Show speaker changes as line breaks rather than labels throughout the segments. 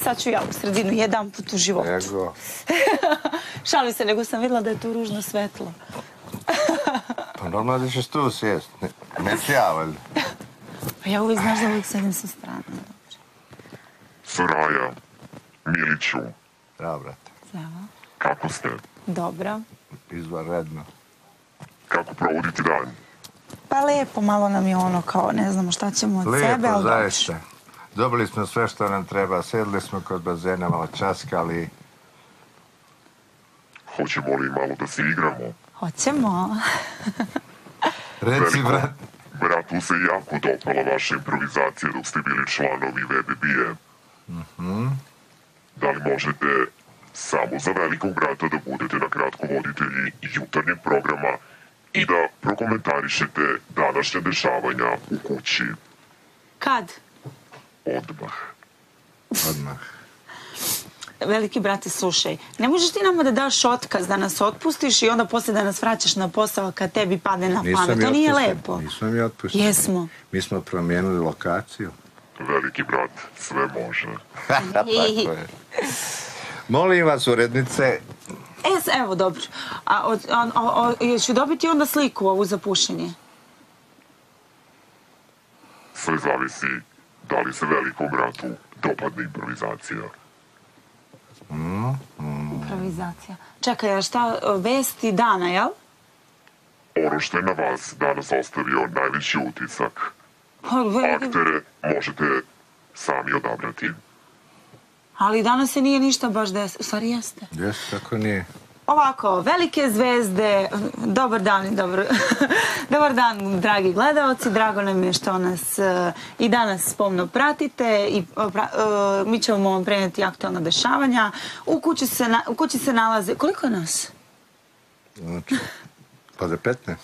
Sad ću ja u sredinu jedan put u životu.
Nego.
Šalim se, nego sam vidjela da je tu ružno svetlo.
Pa normalno da ćeš tu sjest. Ne sjavali.
Pa ja uvijek znaš da uvijek sedim sa strane.
Soraja, Miliću.
Zdravo, brate.
Zdravo.
Kako ste?
Dobro.
Izvanredno.
Kako provodite dan?
Pa lijepo, malo nam je ono kao ne znamo šta ćemo od sebe, ali
lijepo, zaista. Dobili smo sve što nam treba. Sedli smo kod bazena, malo časkali.
Hoćemo li malo da se igramo?
Hoćemo.
Reci, brat.
Bratu se jako dopala vaša improvizacija dok ste bili članovi VBB-e. Da li možete samo za velikog brata da budete na kratko voditelji jutarnjeg programa i da prokomentarišete današnje dešavanja u kući?
Kad?
Odmah.
Veliki brate, slušaj, ne možeš ti nama da daš otkaz, da nas otpustiš i onda poslije da nas vraćaš na posao kad tebi padne na pamet. To nije lepo.
Nisam ja otpustio.
Jesmo.
Mi smo promijenili lokaciju.
Veliki brat sve može.
Tako je. Molim vas, urednice.
Evo, dobro. Ću dobiti onda sliku ovu za pušenje?
Sve zavisi da li se velikom bratu dopadne improvizacija.
Improvizacija. Čekaj, a šta, vesti dana, jel?
Ono što je na vas danas ostavio najveći utisak. Aktere možete sami odabrati.
Ali danas se nije ništa baš desilo. U stvari jeste.
Jeste, tako nije.
Ovako, velike zvezde, dobar dan, dobar dan, dragi gledalci, drago nam je što nas i danas pomno pratite i mi ćemo vam prenijeti aktualna dešavanja. U kući se nalaze, koliko je nas?
Pa za 15.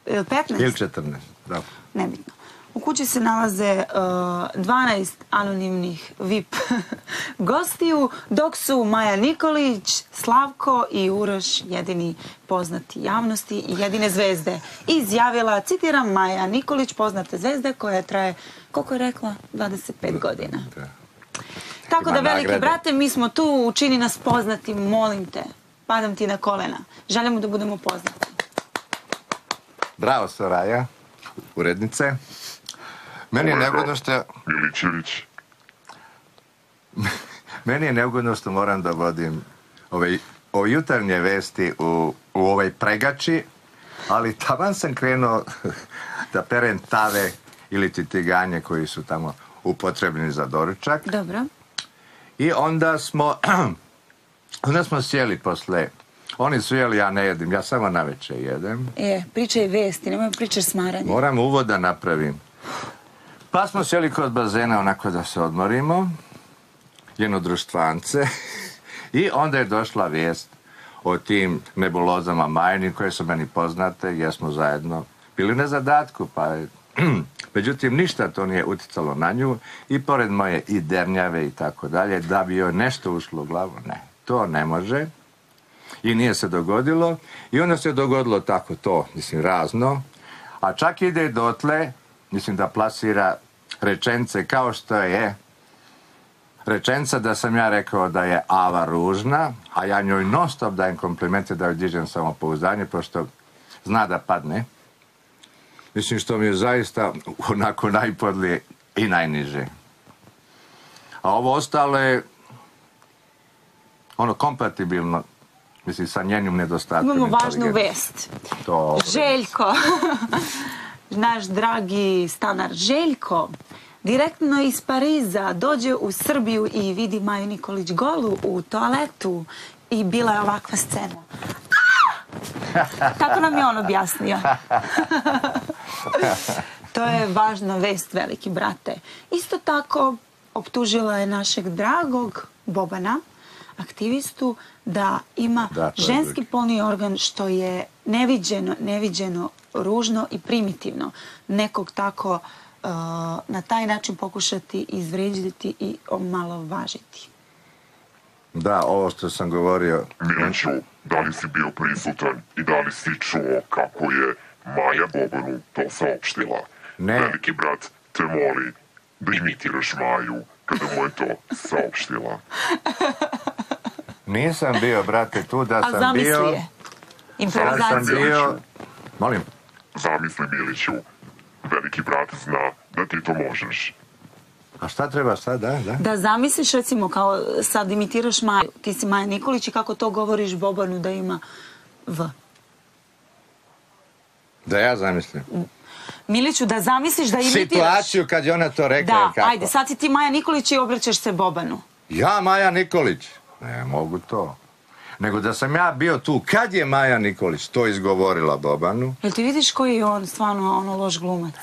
15?
Ili 14, da.
Nebitno. U kući se nalaze 12 anonimnih VIP gostiju, dok su Maja Nikolić, Slavko i Uroš, jedini poznati javnosti i jedine zvezde, izjavila, citiram, Maja Nikolić, poznate zvezde koja traje, koliko je rekla, 25 godina. Tako da, veliki brate, mi smo tu, učini nas poznati, molim te, padam ti na kolena. Želimo da budemo poznati.
Bravo, Soraja, urednice. Meni je neugodno što...
Milićević.
Meni je neugodno što moram da vodim ove jutarnje vesti u ovoj pregači, ali taman sam krenuo da perem tave ili tiganje koji su tamo upotrebni za doručak.
Dobro.
I onda smo sjeli posle. Oni su jeli, ja ne jedim, ja samo navečer jedem.
Pričaj vesti, nemoj pričaš smaranje.
Moram uvod da napravim. Pa smo sjeli kod bazena onako da se odmorimo, jedno društvance, i onda je došla vijest o tim nebulozama Majinim koje su meni poznate, jer smo zajedno bili na zadatku, pa međutim ništa to nije uticalo na nju i pored moje i dernjave i tako dalje, da bi joj nešto ušlo u glavu, ne, to ne može i nije se dogodilo i onda se dogodilo tako to, mislim, razno, a čak ide dotle, mislim da plasira rečence kao što je rečenca da sam ja rekao da je Ava ružna, a ja njoj non stop dajem komplimente da joj dižem samopouzdanje, pošto zna da padne. Mislim što mi je zaista onako najpodlije i najniže. A ovo ostalo je ono kompatibilno, mislim, sa njenim nedostatkom.
Imamo važnu vest. Željko, naš dragi stanar Željko, direktno iz Pariza dođe u Srbiju i vidi Maju Nikolić golu u toaletu i bila je ovakva scena. Tako nam je on objasnio. To je važna vest, veliki brate. Isto tako optužila je našeg dragog Bobana, aktivistu, da ima ženski polni organ, što je neviđeno ružno i primitivno. Nekog tako na taj način pokušati izvrijeđati i omalovažiti.
Da, ovo što sam govorio...
Miliću, da li si bio prisutan i da li si čuo kako je Maja Bobanu to saopštila?
Ne.
Veliki brat te moli da imitiraš Maju kada mu je to saopštila.
Nisam bio, brate, tu da
A
sam
zamisli
bio...
je.
Da sam
Improvizaciju.
bio... Molim?
Zamisli, Miliću, veliki brat zna da ti to možeš.
A šta treba sad, da?
Da zamisliš, recimo, kao sad imitiraš Maju. Ti si Maja Nikolić i kako to govoriš Bobanu da ima V.
Da ja zamislim.
Miliću, da zamisliš da imitiraš...
Situaciju kad je ona to rekla.
Da,
ili kako?
ajde, sad si ti Maja Nikolić i obraćaš se Bobanu.
Ja, Maja Nikolić? Ne mogu to. Nego da sam ja bio tu kad je Maja Nikolić to izgovorila Bobanu.
Jel ti vidiš koji je on stvarno loš glumac?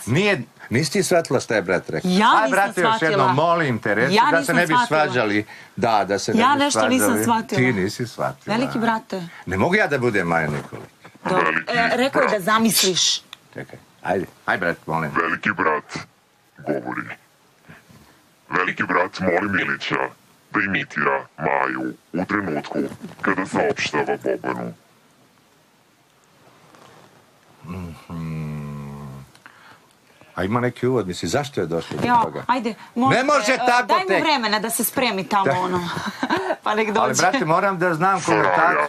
Nisi ti shvatila šta je brat rekao?
Ja nisam
Aj, brate, još
shvatila.
jednom, molim te, reci
Ja
da se
nisam
ne bi
shvatila.
svađali. Da se ne
Ja
bi
nešto
svađali.
nisam shvatila.
Ti nisi shvatila.
Veliki brate.
Ne mogu ja da budem Maja Nikolić.
Dobro. Rekao je da zamisliš.
Čekaj, ajde, brat, molim.
Veliki brat govori. Veliki brat moli Milića da imitira Maju u trenutku kada saopštava Bobanu.
A ima neki uvod, misli, zašto je došlo do
Ja,
toga?
ajde,
Ne može tako
daj mu
tek.
vremena da se spremi tamo ono. Pa nek dođe.
Ali, brate, moram da znam komentar.
Saraja,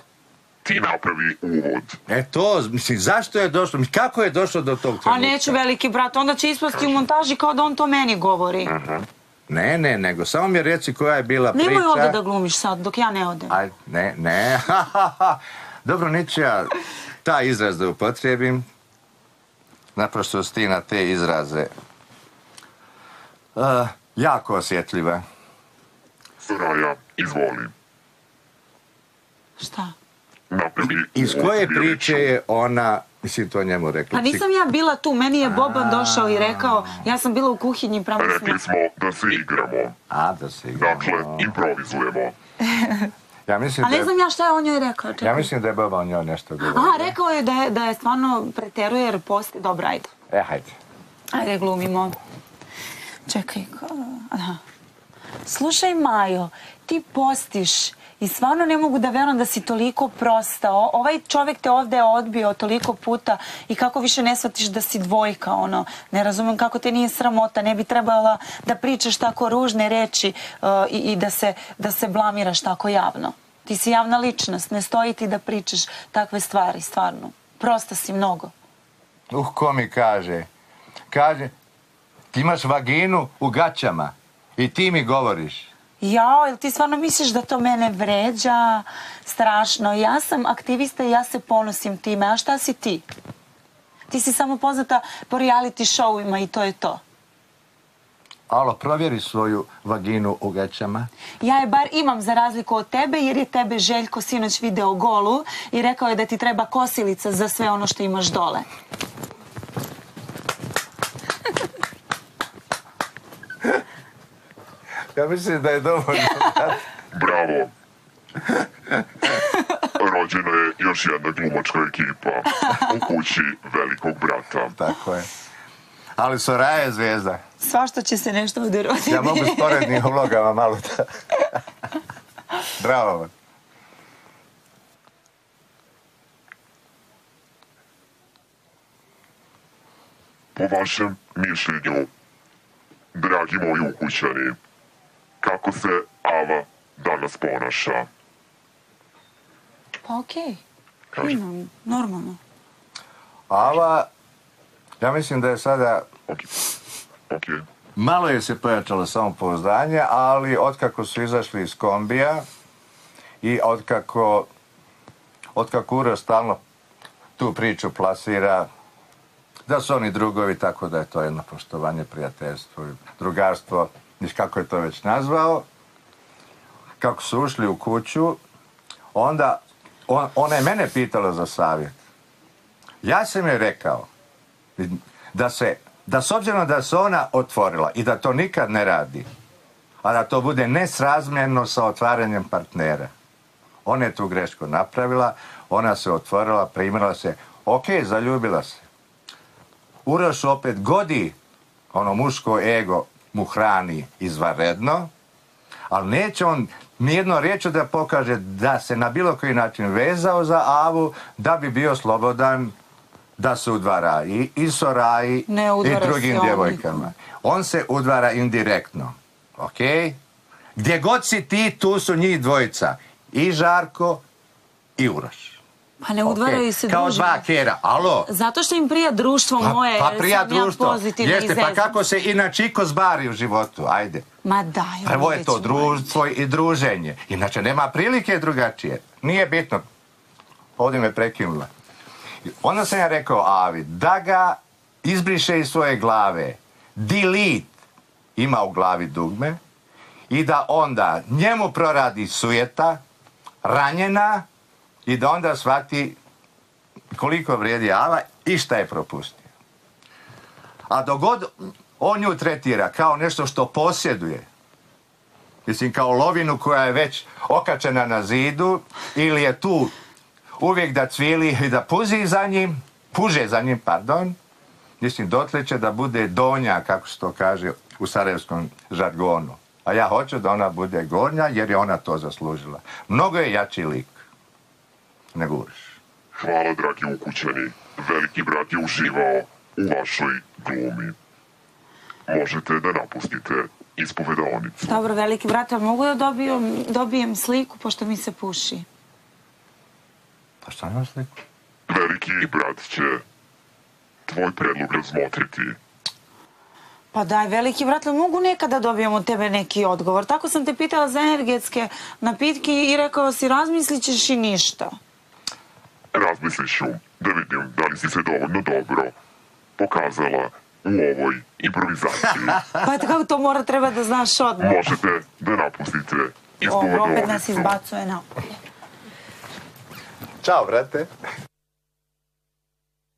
ti napravi uvod.
To, mislim, zašto je došlo? Kako je došlo do tog trenutka?
A neću veliki brat, onda će ispasti u montaži kao da on to meni govori.
Ne, nego samo mi reci koja je bila priča.
Nemoj ovdje da glumiš sad, dok ja ne odem.
Aj, ne. Dobro, neću ja taj izraz da upotrijebim. Naprosto si ti na te izraze jako osjetljiva.
Saraja, izvoli.
Šta?
Napravi
Iz
uvod,
koje
Miliću.
priče je ona, mislim, to njemu rekla?
Pa nisam ja bila tu, meni je Boban došao i rekao, ja sam bila u kuhinji pravo
Rekli smo da se igramo.
Da se igramo.
Dakle, improvizujemo.
Ja mislim
A ne znam ja šta je on njoj rekao, čekaj.
Ja mislim da je Boba o njoj nešto govorio.
Aha, rekao je da je stvarno preteruje jer posti... Dobro, ajde.
Hajde.
Ajde, glumimo. Čekaj, aha. Slušaj, Majo, ti postiš i stvarno ne mogu da verujem da si toliko prosta. Ovaj čovjek te ovdje odbio toliko puta i kako više ne shvatiš da si dvojka, ono. Ne razumem kako te nije sramota, ne bi trebala da pričaš tako ružne reči i da se blamiraš tako javno. Ti si javna ličnost, ne stoji ti da pričaš takve stvari, stvarno. Prosta si mnogo.
Ko mi kaže? Kaže, ti imaš vaginu u gaćama i ti mi govoriš.
Jao, jel ti stvarno misliš da to mene vređa? Strašno. Ja sam aktivista i ja se ponosim time. A šta si ti? Ti si samo poznata po reality showima i to je to.
Alo, provjeri svoju vaginu u gaćama.
Ja je bar imam za razliku od tebe jer je tebe Željko sinoć video golu i rekao je da ti treba kosilica za sve ono što imaš dole.
Ja mislim da je dovoljno.
Bravo. Rođena je još jedna glumačka ekipa u kući velikog brata.
Tako je. Ali Saraja je zvijezda.
Svašta će se nešto ovdje roditi.
Ja mogu sporednim ulogama malo da... Bravo.
Po vašem mišljenju, dragi moji ukućani, kako se Ava danas ponaša?
Pa okej.
Kaži.
Normalno.
Ava, ja mislim da je sada...
Ok.
Malo je se pojačalo samopouzdanje, ali otkako su izašli iz kombija i otkako Uroš stalno tu priču plasira, da su oni drugovi, tako da je to jedno poštovanje, prijateljstvo, drugarstvo, niš kako je to već nazvao. Kako su ušli u kuću, onda ona je mene pitala za savjet. Ja sam joj rekao da s obzirom da se ona otvorila i da to nikad ne radi, a da to bude nesrazmjerno sa otvaranjem partnera. Ona je tu grešku napravila, ona se otvorila, primila se, ok, zaljubila se. Uroš opet godi, ono muško ego mu hrani izvanredno, ali neće on nijedno riječu da pokaže da se na bilo koji način vezao za Avu, da bi bio slobodan da se udvara i Soraji
Ne
i
udvara
drugim
se on
djevojkama. On se udvara indirektno. Ok? Gdje god si ti, tu su njih dvojica. I Žarko i Uroš.
Pa ne udvaraju se
Kao
družba.
dva kera. Alo?
Zato što im prija društvo moje,
Pa
jer
prija
sam ja
društvo.
pozitivna i
Jeste, pa
zezna.
kako se inače zbari u životu? Ajde.
Ma daj.
Prvo je to društvo i druženje. Inače, nema prilike drugačije. Nije bitno. Ovdje me prekinula. Onda sam ja rekao Avi, da ga izbriše iz svoje glave. Delete ima u glavi dugme i da onda njemu proradi sujeta, ranjena i da onda shvati koliko vrijedi Ava i šta je propustio. A dogod on nju tretira kao nešto što posjeduje, mislim kao lovinu koja je već okačena na zidu ili je tu uvijek da cvili i da puže za njim, mislim dotle će da bude donja, kako se to kaže u sarajevskom žargonu. A ja hoću da ona bude gornja jer je ona to zaslužila. Mnogo je jači lik nego Uroš.
Hvala, dragi ukućani. Veliki brat je uživao u vašoj glumi. Možete da napustite ispovedonicu.
Dobro, veliki brate, mogu da dobijem sliku pošto mi se puši?
Pa šta nema sliku?
Veliki brat će tvoj predlog razmotriti.
Pa daj, veliki brate, mogu nekada dobijem od tebe neki odgovor? Tako sam te pitala za energetske napitke i rekao si razmislit ćeš i ništa.
Razmislit ću da vidim da li si se dovoljno dobro pokazala u ovoj improvizaciji.
Pa kako to treba da znaš odmah?
Možete da napustite
Ovo opet nas
ispovedonicu.
izbacuje napolje.
Ćao, brate.